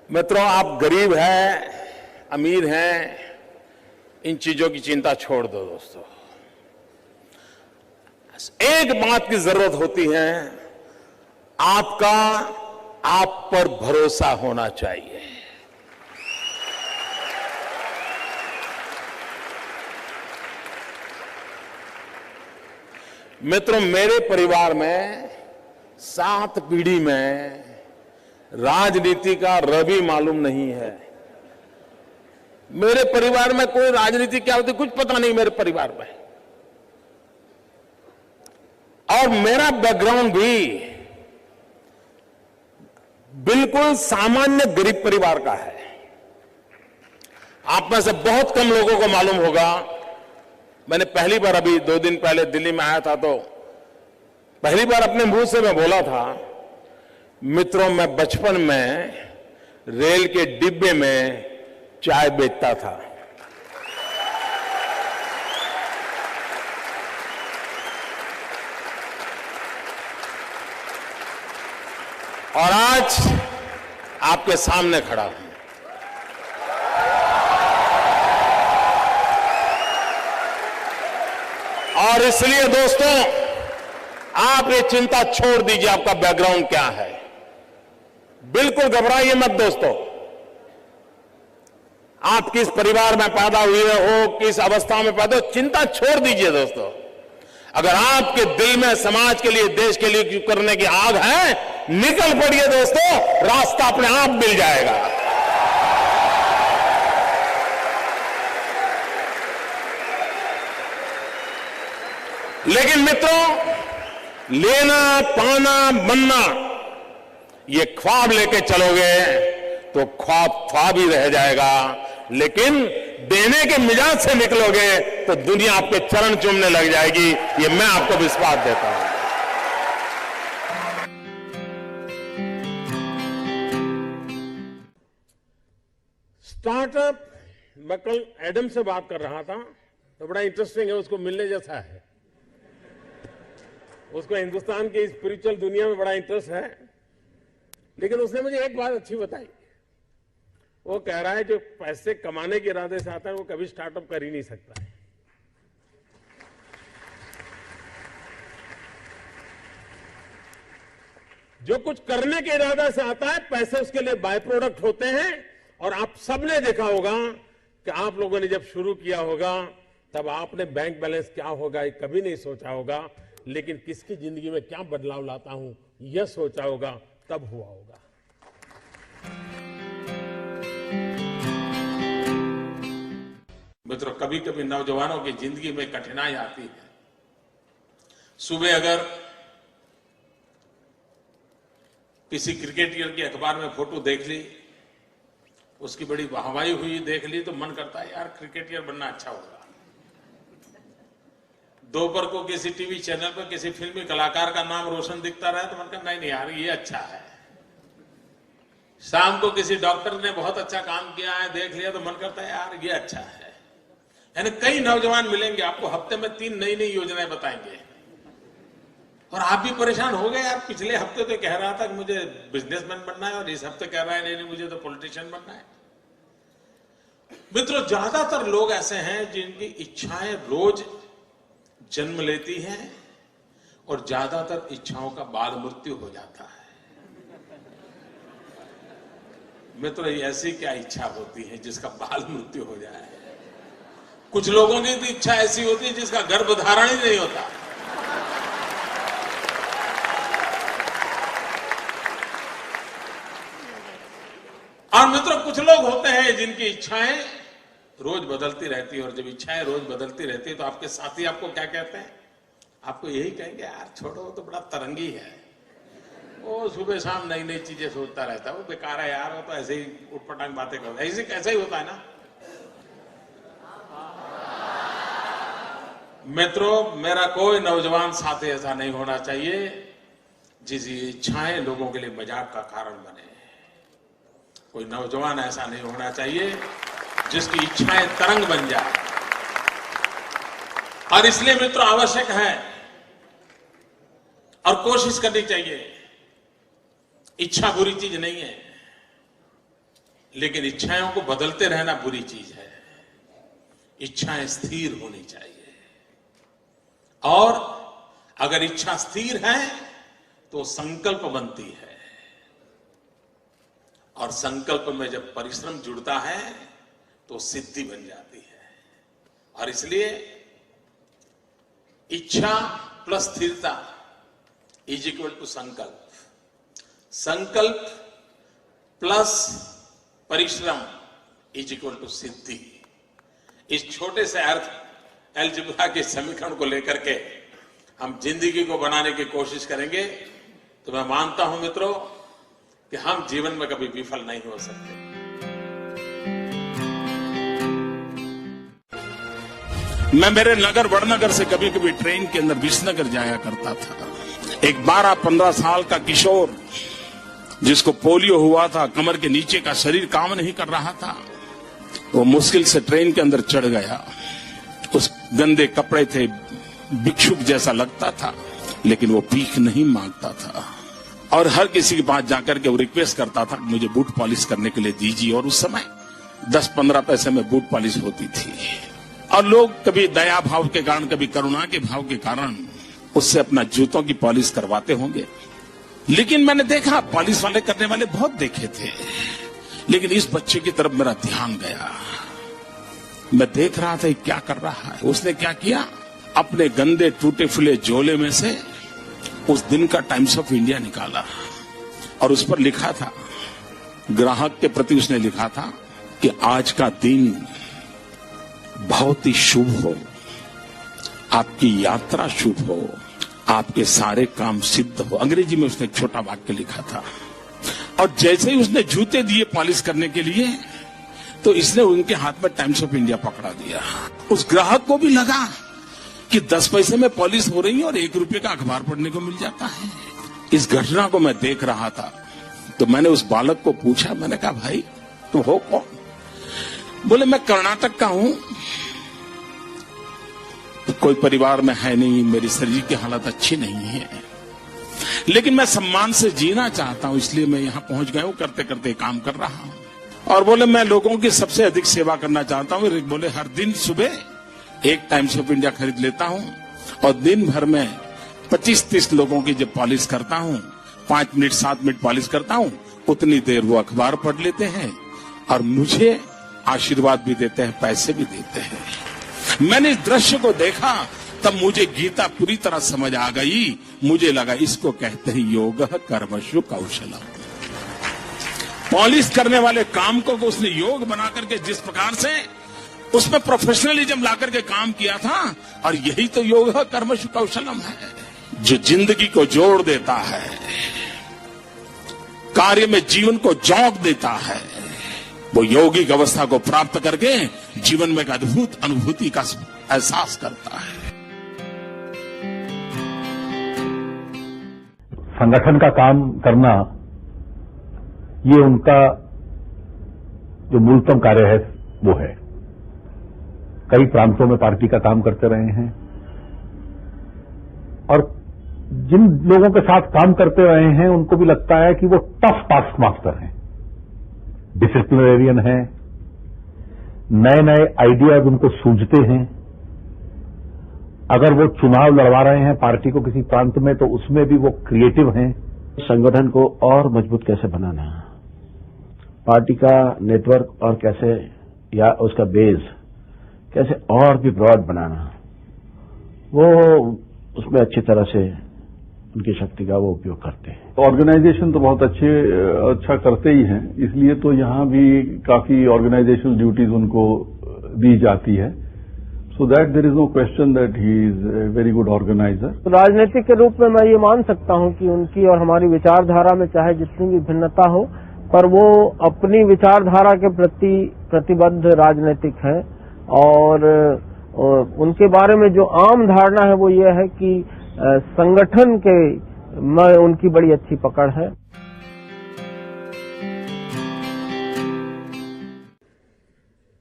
मित्रों, आप गरीब हैं, अमीर हैं, इन चीजों की चिंता छोड़ दो दोस्तों। एक बात की जरूरत होती है, आपका आप पर भरोसा होना चाहिए। मित्रों, मेरे परिवार में 7 पीढ़ी में राजनीति का रवि मालूम नहीं है। मेरे परिवार में कोई राजनीति क्या होती कुछ पता नहीं मेरे परिवार में। और मेरा बैकग्राउंड भी बिल्कुल सामान्य गरीब परिवार का है। आप में से बहुत कम लोगों को मालूम होगा, मैंने पहली बार अभी 2 दिन पहले दिल्ली में आया था तो पहली बार अपने मुंह से मैं बोला था, मित्रों, मैं बचपन में रेल के डिब्बे में चाय बेचता था। और आज आपके सामने खड़ा हूं। और इसलिए दोस्तों, आप ये चिंता छोड़ दीजिए आपका बैकग्राउंड क्या है। बिल्कुल घबराइए मत दोस्तों। आप किस परिवार में पैदा हुए हो, किस अवस्था में पैदा हो, चिंता छोड़ दीजिए दोस्तों। अगर आपके दिल में समाज के लिए, देश के लिए करने की आग है, निकल पड़िए दोस्तों, रास्ता अपने आप मिल जाएगा। लेकिन मित्रों, लेना, पाना, बनना, ये ख्वाब लेके चलोगे तो ख्वाब ही रह जाएगा। लेकिन देने के मिजाज से निकलोगे तो दुनिया आपके चरण चूमने लग जाएगी। ये मैं आपको विश्वास देता हूं। स्टार्टअप, मैं कल एडम से बात कर रहा था तो बड़ा इंटरेस्टिंग है, उसको मिलने जैसा है। उसको हिंदुस्तान की स्पिरिचुअल दुनिया में बड़ा इंटरेस्ट है। लेकिन उसने मुझे एक बात अच्छी बताई। वो कह रहा है जो पैसे कमाने के इरादे से आता है वो कभी स्टार्टअप कर ही नहीं सकता है। जो कुछ करने के इरादे से आता है, पैसे उसके लिए बाय प्रोडक्ट होते हैं। और आप सबने देखा होगा कि आप लोगों ने जब शुरू किया होगा तब आपने बैंक बैलेंस क्या होगा ये कभी नहीं सोचा होगा। लेकिन किसकी जिंदगी में क्या बदलाव लाता हूं यह सोचा होगा, तब हुआ होगा। मित्रों, कभी कभी नौजवानों की जिंदगी में कठिनाई आती है। सुबह अगर किसी क्रिकेटर की अखबार में फोटो देख ली, उसकी बड़ी वाहवाही हुई देख ली, तो मन करता है यार क्रिकेटर बनना अच्छा होगा। दोपहर को किसी टीवी चैनल पर किसी फिल्मी कलाकार का नाम रोशन दिखता रहा तो मन करता नहीं यार ये अच्छा है। शाम को किसी डॉक्टर ने बहुत अच्छा काम किया है देख लिया तो मन करता है यार ये अच्छा है। यानी कई नौजवान मिलेंगे आपको, हफ्ते में 3 नई नई योजनाएं बताएंगे और आप भी परेशान हो गए। यार पिछले हफ्ते तो कह रहा था कि मुझे बिजनेसमैन बनना है और इस हफ्ते कह रहा है नहीं मुझे तो पॉलिटिशियन बनना है। मित्रों, ज्यादातर लोग ऐसे हैं जिनकी इच्छाएं रोज जन्म लेती हैं और ज्यादातर इच्छाओं का बाल मृत्यु हो जाता है। मित्रों, ऐसी क्या इच्छा होती है जिसका बाल मृत्यु हो जाए? कुछ लोगों की तो इच्छा ऐसी होती है जिसका गर्भधारण ही नहीं होता। और मित्रों, कुछ लोग होते हैं जिनकी इच्छाएं रोज बदलती रहती है। और जब इच्छाएं रोज बदलती रहती है तो आपके साथी आपको क्या कहते हैं? आपको यही कहेंगे यार छोड़ो, वो तो बड़ा तरंगी है, वो सुबह शाम नई नई चीजें सोचता रहता है, वो बेकार है यार, वो तो ऐसे ही उटपटांग बातें करता है। ऐसे कैसा ही होता है ना। मित्रों, मेरा कोई नौजवान साथी ऐसा नहीं होना चाहिए जिसकी इच्छाएं लोगों के लिए मजाक का कारण बने। कोई नौजवान ऐसा नहीं होना चाहिए जिसकी इच्छाएं तरंग बन जाए। और इसलिए मित्रों आवश्यक है और कोशिश करनी चाहिए। इच्छा बुरी चीज नहीं है। लेकिन इच्छाओं को बदलते रहना बुरी चीज है। इच्छाएं स्थिर होनी चाहिए, और अगर इच्छा स्थिर है तो संकल्प बनती है, और संकल्प में जब परिश्रम जुड़ता है तो सिद्धि बन जाती है। और इसलिए इच्छा प्लस स्थिरता इज इक्वल टू संकल्प, संकल्प प्लस परिश्रम इज इक्वल टू सिद्धि। इस छोटे से अर्थ अलजेब्रा के समीकरण को लेकर के हम जिंदगी को बनाने की कोशिश करेंगे तो मैं मानता हूं मित्रों कि हम जीवन में कभी विफल नहीं हो सकते। मैं मेरे नगर वड़नगर से कभी कभी ट्रेन के अंदर विसनगर जाया करता था। एक 12-15 साल का किशोर जिसको पोलियो हुआ था, कमर के नीचे का शरीर काम नहीं कर रहा था, वो मुश्किल से ट्रेन के अंदर चढ़ गया। उस गंदे कपड़े थे, भिक्षुक जैसा लगता था, लेकिन वो भीख नहीं मांगता था और हर किसी के पास जाकर के वो रिक्वेस्ट करता था मुझे बूट पॉलिश करने के लिए दीजिए। और उस समय 10-15 पैसे में बूट पॉलिश होती थी, और लोग कभी दया भाव के कारण, कभी करुणा के भाव के कारण उससे अपना जूतों की पॉलिश करवाते होंगे। लेकिन मैंने देखा, पॉलिश वाले करने वाले बहुत देखे थे, लेकिन इस बच्चे की तरफ मेरा ध्यान गया। मैं देख रहा था क्या कर रहा है। उसने क्या किया, अपने गंदे टूटे फूले झोले में से उस दिन का टाइम्स ऑफ इंडिया निकाला और उस पर लिखा था, ग्राहक के प्रति उसने लिखा था कि आज का दिन बहुत ही शुभ हो, आपकी यात्रा शुभ हो, आपके सारे काम सिद्ध हो। अंग्रेजी में उसने एक छोटा वाक्य लिखा था। और जैसे ही उसने जूते दिए पॉलिश करने के लिए, तो इसने उनके हाथ में टाइम्स ऑफ इंडिया पकड़ा दिया। उस ग्राहक को भी लगा कि 10 पैसे में पॉलिश हो रही है और 1 रुपये का अखबार पढ़ने को मिल जाता है। इस घटना को मैं देख रहा था, तो मैंने उस बालक को पूछा, मैंने कहा भाई तुम हो कौन? बोले मैं कर्नाटक का हूं, कोई परिवार में है नहीं, मेरी शरीर की हालत अच्छी नहीं है, लेकिन मैं सम्मान से जीना चाहता हूं, इसलिए मैं यहां पहुंच गया हूं, करते करते काम कर रहा हूं। और बोले मैं लोगों की सबसे अधिक सेवा करना चाहता हूं। बोले हर दिन सुबह एक टाइम्स ऑफ इंडिया खरीद लेता हूं और दिन भर में 25-30 लोगों की जब पॉलिश करता हूं, 5 मिनट 7 मिनट पॉलिश करता हूं, उतनी देर वो अखबार पढ़ लेते हैं और मुझे आशीर्वाद भी देते हैं, पैसे भी देते हैं। मैंने इस दृश्य को देखा, तब मुझे गीता पूरी तरह समझ आ गई। मुझे लगा इसको कहते हैं योग कर्मशु कौशलम। पॉलिश करने वाले काम को उसने योग बना करके जिस प्रकार से उसमें प्रोफेशनलिज्म ला करके काम किया था, और यही तो योग कर्मशु कौशलम है, जो जिंदगी को जोड़ देता है, कार्य में जीवन को जोक देता है। वो यौगिक अवस्था को प्राप्त करके जीवन में एक अद्भुत अनुभूति का एहसास करता है। संगठन का काम करना, ये उनका जो मूलतम कार्य है वो है। कई प्रांतों में पार्टी का काम करते रहे हैं, और जिन लोगों के साथ काम करते रहे हैं उनको भी लगता है कि वो टफ टास्क मास्टर हैं, डिसिप्लिनरियन हैं, नए नए आइडियाज उनको सूझते हैं। अगर वो चुनाव लड़वा रहे हैं पार्टी को किसी प्रांत में, तो उसमें भी वो क्रिएटिव हैं। संगठन को और मजबूत कैसे बनाना, पार्टी का नेटवर्क और कैसे, या उसका बेस कैसे और भी ब्रॉड बनाना, वो उसमें अच्छी तरह से उनकी शक्ति का वो उपयोग करते हैं। ऑर्गेनाइजेशन तो बहुत अच्छा करते ही हैं, इसलिए तो यहाँ भी काफी ऑर्गेनाइजेशनल ड्यूटीज उनको दी जाती है। So that there is no question that he is a very good organiser. तो राजनीतिक के रूप में मैं ये मान सकता हूँ कि उनकी और हमारी विचारधारा में चाहे जितनी भी भिन्नता हो, पर वो अपनी विचारधारा के प्रति प्रतिबद्ध राजनीतिक है। और उनके बारे में जो आम धारणा है वो ये है कि संगठन के में उनकी बड़ी अच्छी पकड़ है।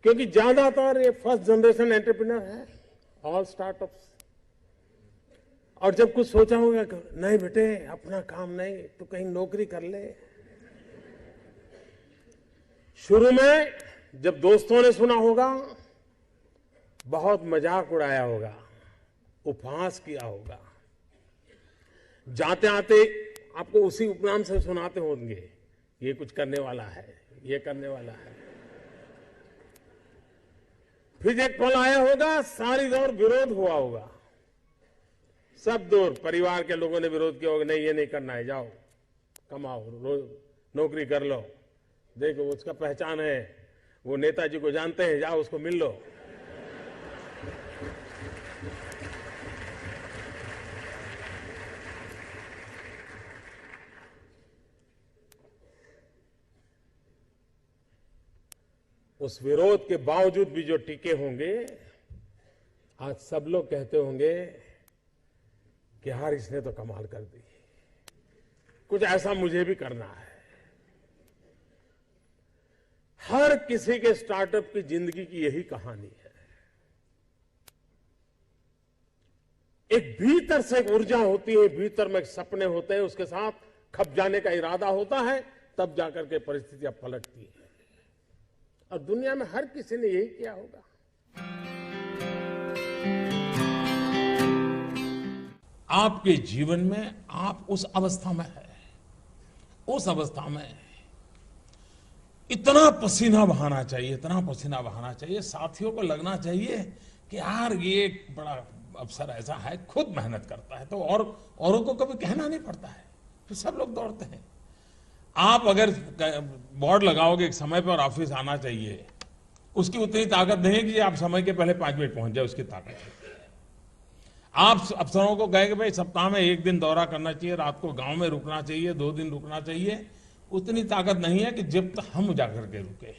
क्योंकि ज्यादातर ये फर्स्ट जनरेशन एंटरप्रेन्योर है, ऑल स्टार्टअप्स। और जब कुछ सोचा होगा, नहीं बेटे अपना काम नहीं, तो कहीं नौकरी कर ले, शुरू में जब दोस्तों ने सुना होगा, बहुत मजाक उड़ाया होगा, उपहास किया होगा, जाते आते आपको उसी उपनाम से सुनाते होंगे, ये कुछ करने वाला है, ये करने वाला है। फिर एक पल आया होगा, सारी दौर विरोध हुआ होगा, सब दूर परिवार के लोगों ने विरोध किया होगा, नहीं ये नहीं करना है, जाओ कमाओ, नौकरी कर लो, देखो उसका पहचान है, वो नेताजी को जानते हैं, जाओ उसको मिल लो। उस विरोध के बावजूद भी जो टिके होंगे, आज सब लोग कहते होंगे कि यार इसने तो कमाल कर दी, कुछ ऐसा मुझे भी करना है। हर किसी के स्टार्टअप की जिंदगी की यही कहानी है। एक भीतर से एक ऊर्जा होती है, भीतर में एक सपने होते हैं, उसके साथ खप जाने का इरादा होता है, तब जाकर के परिस्थितियां पलटती है। और दुनिया में हर किसी ने यही किया होगा। आपके जीवन में आप उस अवस्था में है, उस अवस्था में इतना पसीना बहाना चाहिए, इतना पसीना बहाना चाहिए, साथियों को लगना चाहिए कि यार ये एक बड़ा अवसर ऐसा है, खुद मेहनत करता है तो और औरों को कभी कहना नहीं पड़ता है, तो सब लोग दौड़ते हैं। आप अगर बोर्ड लगाओगे एक समय पर ऑफिस आना चाहिए, उसकी उतनी ताकत नहीं है कि आप समय के पहले 5 मिनट पहुंच जाए, उसकी ताकत है। आप अफसरों को कहेंगे भाई सप्ताह में 1 दिन दौरा करना चाहिए, रात को गांव में रुकना चाहिए, 2 दिन रुकना चाहिए, उतनी ताकत नहीं है कि जब तक हम जाकर के रुके।